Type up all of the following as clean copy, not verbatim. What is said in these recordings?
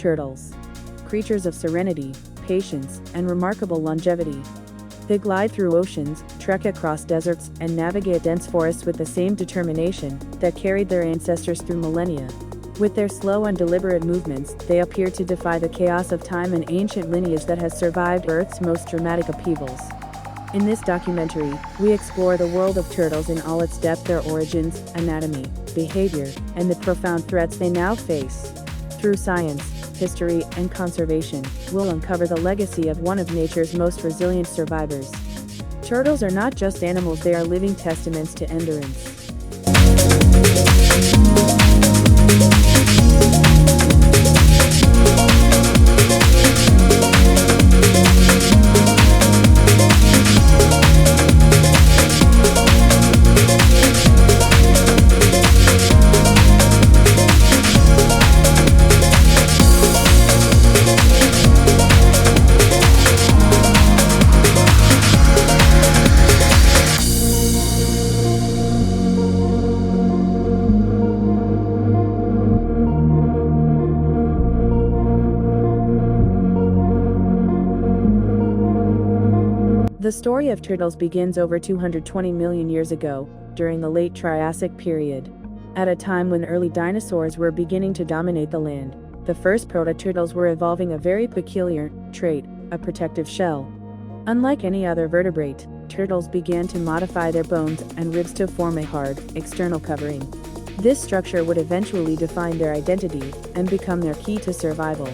turtles. Creatures of serenity, patience, and remarkable longevity. They glide through oceans, trek across deserts, and navigate dense forests with the same determination that carried their ancestors through millennia. With their slow and deliberate movements, they appear to defy the chaos of time and ancient lineage that has survived Earth's most dramatic upheavals. In this documentary, we explore the world of turtles in all its depth, their origins, anatomy, behavior, and the profound threats they now face. Through science, history, and conservation, we'll uncover the legacy of one of nature's most resilient survivors. Turtles are not just animals, they are living testaments to endurance. The story of turtles begins over 220 million years ago, during the late Triassic period. At a time when early dinosaurs were beginning to dominate the land, the first proto-turtles were evolving a very peculiar trait, a protective shell. Unlike any other vertebrate, turtles began to modify their bones and ribs to form a hard, external covering. This structure would eventually define their identity and become their key to survival.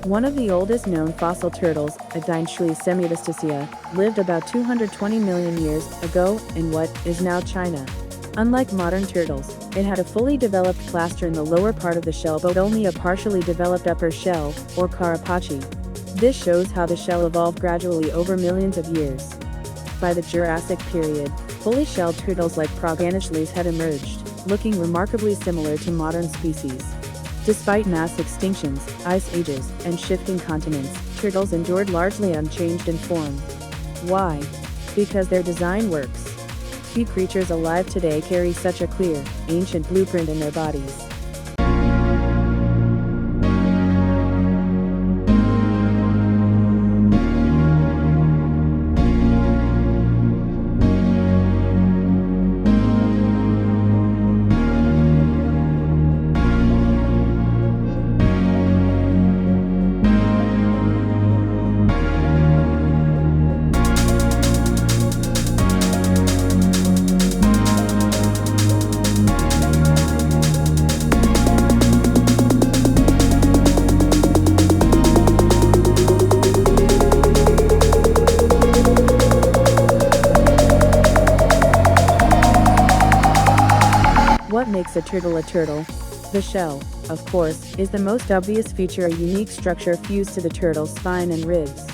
One of the oldest known fossil turtles, Endangered semidisticea, lived about 220 million years ago in what is now China. Unlike modern turtles, it had a fully developed plaster in the lower part of the shell but only a partially developed upper shell, or carapace. This shows how the shell evolved gradually over millions of years. By the Jurassic period, fully shelled turtles like Endangered had emerged, looking remarkably similar to modern species. Despite mass extinctions, ice ages, and shifting continents, turtles endured largely unchanged in form. Why? Because their design works. Few creatures alive today carry such a clear, ancient blueprint in their bodies. What makes a turtle a turtle? The shell, of course, is the most obvious feature, a unique structure fused to the turtle's spine and ribs.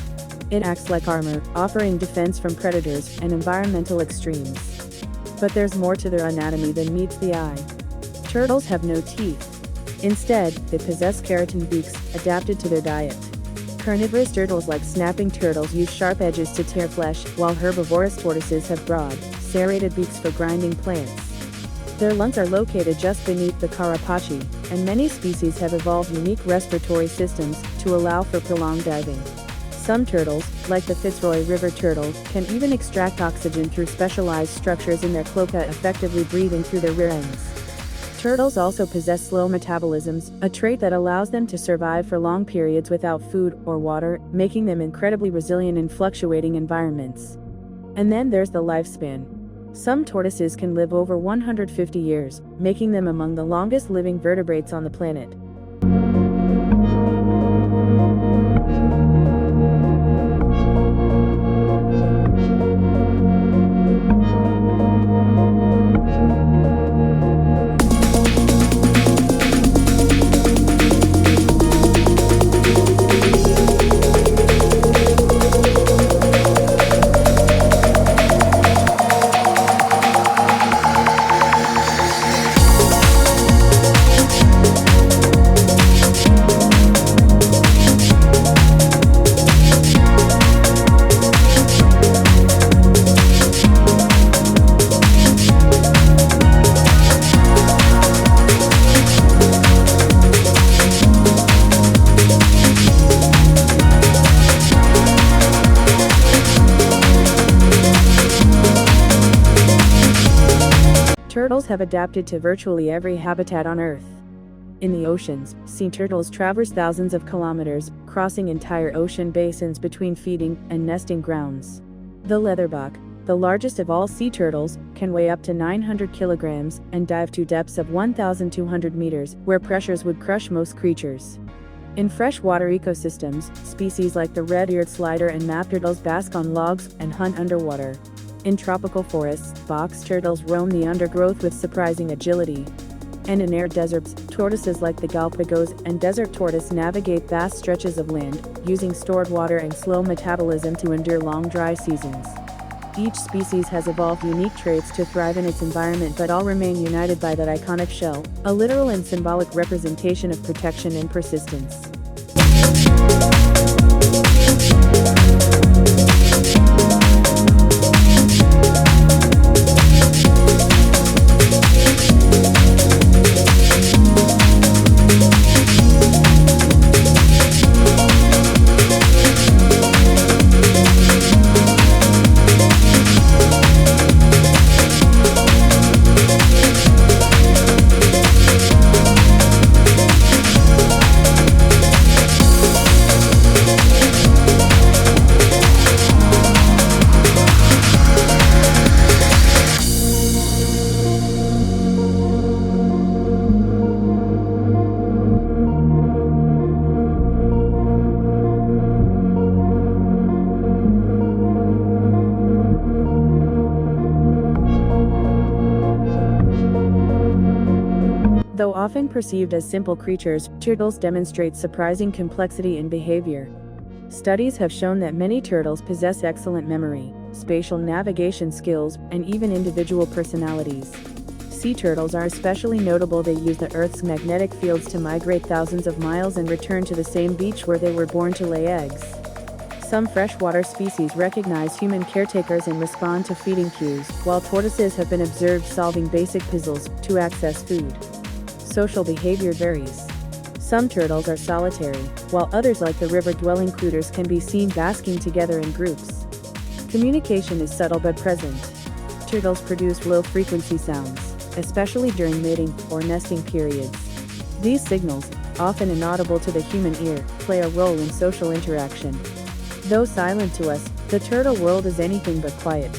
It acts like armor, offering defense from predators and environmental extremes. But there's more to their anatomy than meets the eye. Turtles have no teeth. Instead, they possess keratin beaks, adapted to their diet. Carnivorous turtles like snapping turtles use sharp edges to tear flesh, while herbivorous tortoises have broad, serrated beaks for grinding plants. Their lungs are located just beneath the carapace, and many species have evolved unique respiratory systems to allow for prolonged diving. Some turtles, like the Fitzroy River turtle, can even extract oxygen through specialized structures in their cloaca, effectively breathing through their rear ends. Turtles also possess slow metabolisms, a trait that allows them to survive for long periods without food or water, making them incredibly resilient in fluctuating environments. And then there's the lifespan. Some tortoises can live over 150 years, making them among the longest living vertebrates on the planet. Turtles have adapted to virtually every habitat on Earth. In the oceans, sea turtles traverse thousands of kilometers, crossing entire ocean basins between feeding and nesting grounds. The leatherback, the largest of all sea turtles, can weigh up to 900 kilograms and dive to depths of 1,200 meters, where pressures would crush most creatures. In freshwater ecosystems, species like the red-eared slider and map turtles bask on logs and hunt underwater. In tropical forests, box turtles roam the undergrowth with surprising agility. And in arid deserts, tortoises like the Galapagos and desert tortoise navigate vast stretches of land, using stored water and slow metabolism to endure long dry seasons. Each species has evolved unique traits to thrive in its environment, but all remain united by that iconic shell, a literal and symbolic representation of protection and persistence. Though often perceived as simple creatures, turtles demonstrate surprising complexity in behavior. Studies have shown that many turtles possess excellent memory, spatial navigation skills, and even individual personalities. Sea turtles are especially notable. They use the Earth's magnetic fields to migrate thousands of miles and return to the same beach where they were born to lay eggs. Some freshwater species recognize human caretakers and respond to feeding cues, while tortoises have been observed solving basic puzzles to access food. Social behavior varies. Some turtles are solitary, while others like the river-dwelling critters can be seen basking together in groups. Communication is subtle but present. Turtles produce low-frequency sounds, especially during mating or nesting periods. These signals, often inaudible to the human ear, play a role in social interaction. Though silent to us, the turtle world is anything but quiet.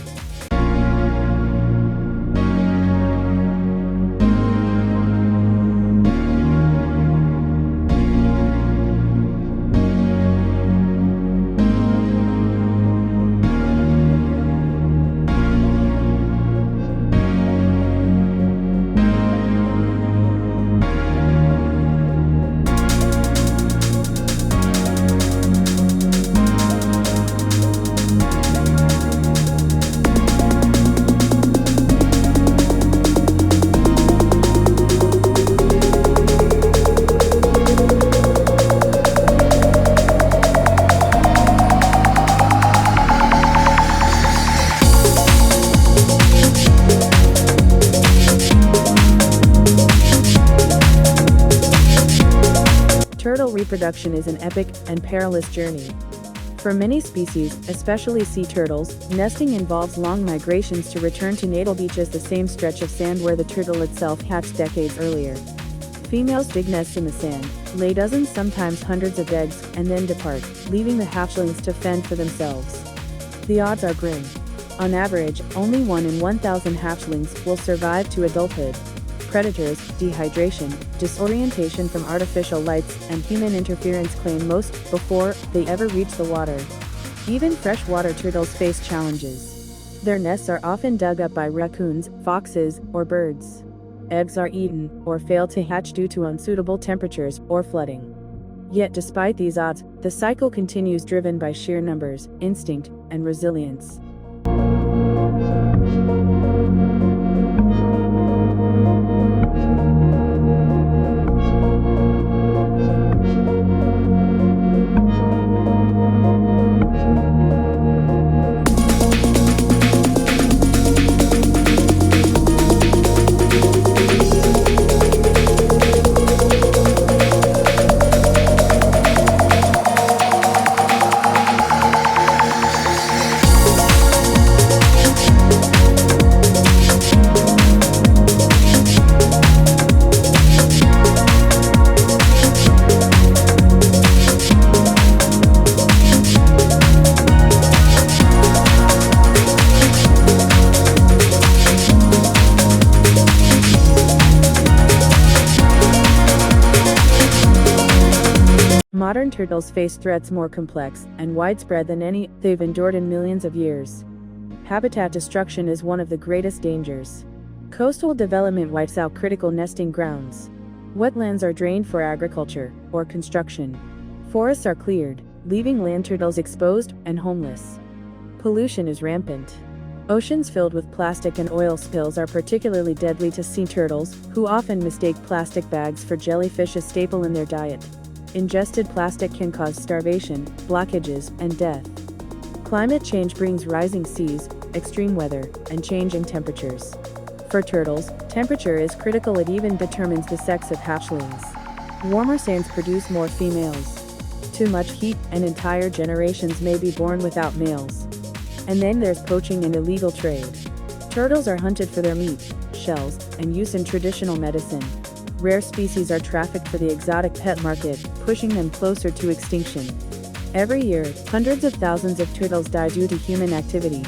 Turtle reproduction is an epic and perilous journey. For many species, especially sea turtles, nesting involves long migrations to return to natal beaches, the same stretch of sand where the turtle itself hatched decades earlier. Females dig nests in the sand, lay dozens, sometimes hundreds of eggs, and then depart, leaving the hatchlings to fend for themselves. The odds are grim. On average, only 1 in 1,000 hatchlings will survive to adulthood. Predators, dehydration, disorientation from artificial lights, and human interference claim most before they ever reach the water. Even freshwater turtles face challenges. Their nests are often dug up by raccoons, foxes, or birds. Eggs are eaten or fail to hatch due to unsuitable temperatures or flooding. Yet despite these odds, the cycle continues, driven by sheer numbers, instinct, and resilience. Modern turtles face threats more complex and widespread than any they've endured in millions of years. Habitat destruction is one of the greatest dangers. Coastal development wipes out critical nesting grounds. Wetlands are drained for agriculture or construction. Forests are cleared, leaving land turtles exposed and homeless. Pollution is rampant. Oceans filled with plastic and oil spills are particularly deadly to sea turtles, who often mistake plastic bags for jellyfish a staple in their diet. Ingested plastic can cause starvation, blockages, and death. Climate change brings rising seas, extreme weather, and changing temperatures. For turtles, temperature is critical. It even determines the sex of hatchlings. Warmer sands produce more females. Too much heat, and entire generations may be born without males. And then there's poaching and illegal trade. Turtles are hunted for their meat, shells, and use in traditional medicine. Rare species are trafficked for the exotic pet market, pushing them closer to extinction. Every year, hundreds of thousands of turtles die due to human activity.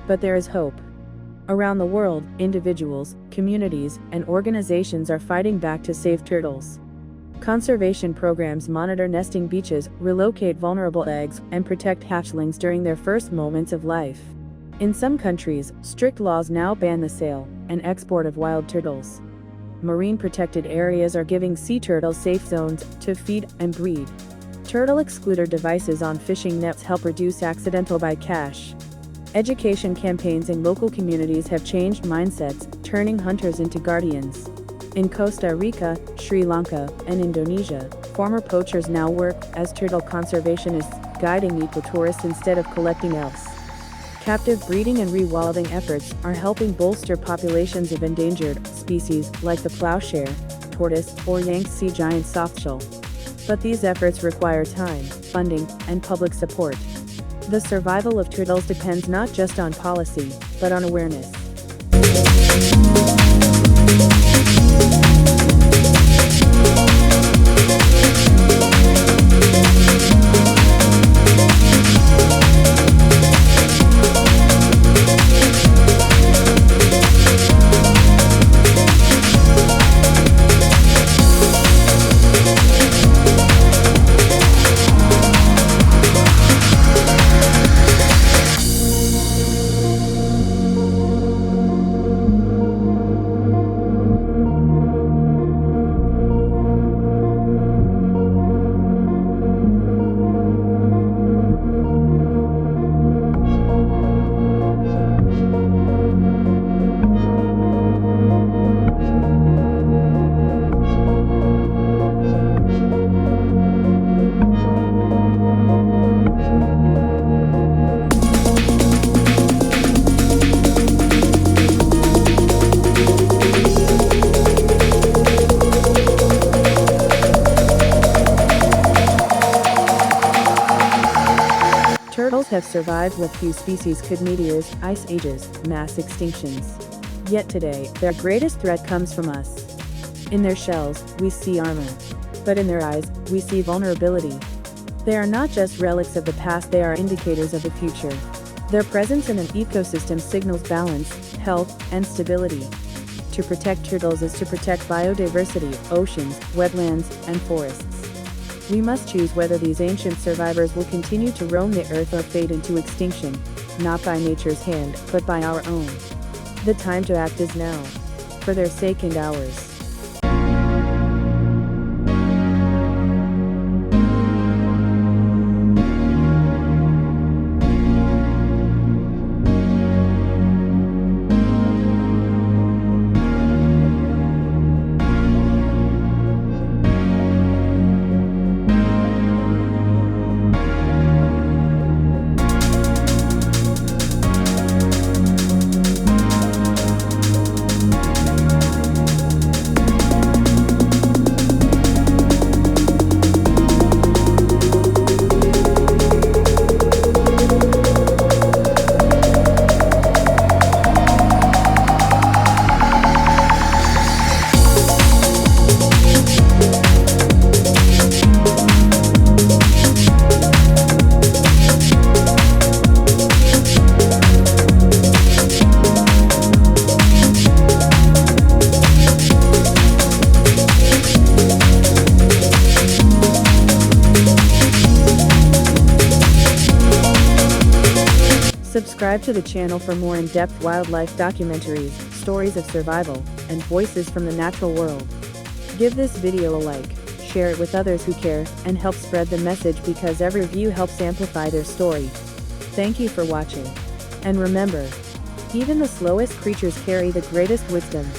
But there is hope. Around the world, individuals, communities, and organizations are fighting back to save turtles. Conservation programs monitor nesting beaches, relocate vulnerable eggs, and protect hatchlings during their first moments of life. In some countries, strict laws now ban the sale and export of wild turtles. Marine protected areas are giving sea turtles safe zones to feed and breed. Turtle excluder devices on fishing nets help reduce accidental bycatch. Education campaigns in local communities have changed mindsets, turning hunters into guardians. In Costa Rica, Sri Lanka, and Indonesia, former poachers now work as turtle conservationists, guiding eco-tourists instead of collecting else. Captive breeding and rewilding efforts are helping bolster populations of endangered species like the plowshare, tortoise, or Yangtze giant softshell. But these efforts require time, funding, and public support. The survival of turtles depends not just on policy, but on awareness. Turtles have survived what few species could: meteors, ice ages, mass extinctions. Yet today, their greatest threat comes from us. In their shells, we see armor. But in their eyes, we see vulnerability. They are not just relics of the past, they are indicators of the future. Their presence in an ecosystem signals balance, health, and stability. To protect turtles is to protect biodiversity, oceans, wetlands, and forests. We must choose whether these ancient survivors will continue to roam the earth or fade into extinction, not by nature's hand, but by our own. The time to act is now. For their sake and ours. Subscribe to the channel for more in-depth wildlife documentaries, stories of survival, and voices from the natural world. Give this video a like, share it with others who care, and help spread the message because every view helps amplify their story. Thank you for watching. And remember, even the slowest creatures carry the greatest wisdom.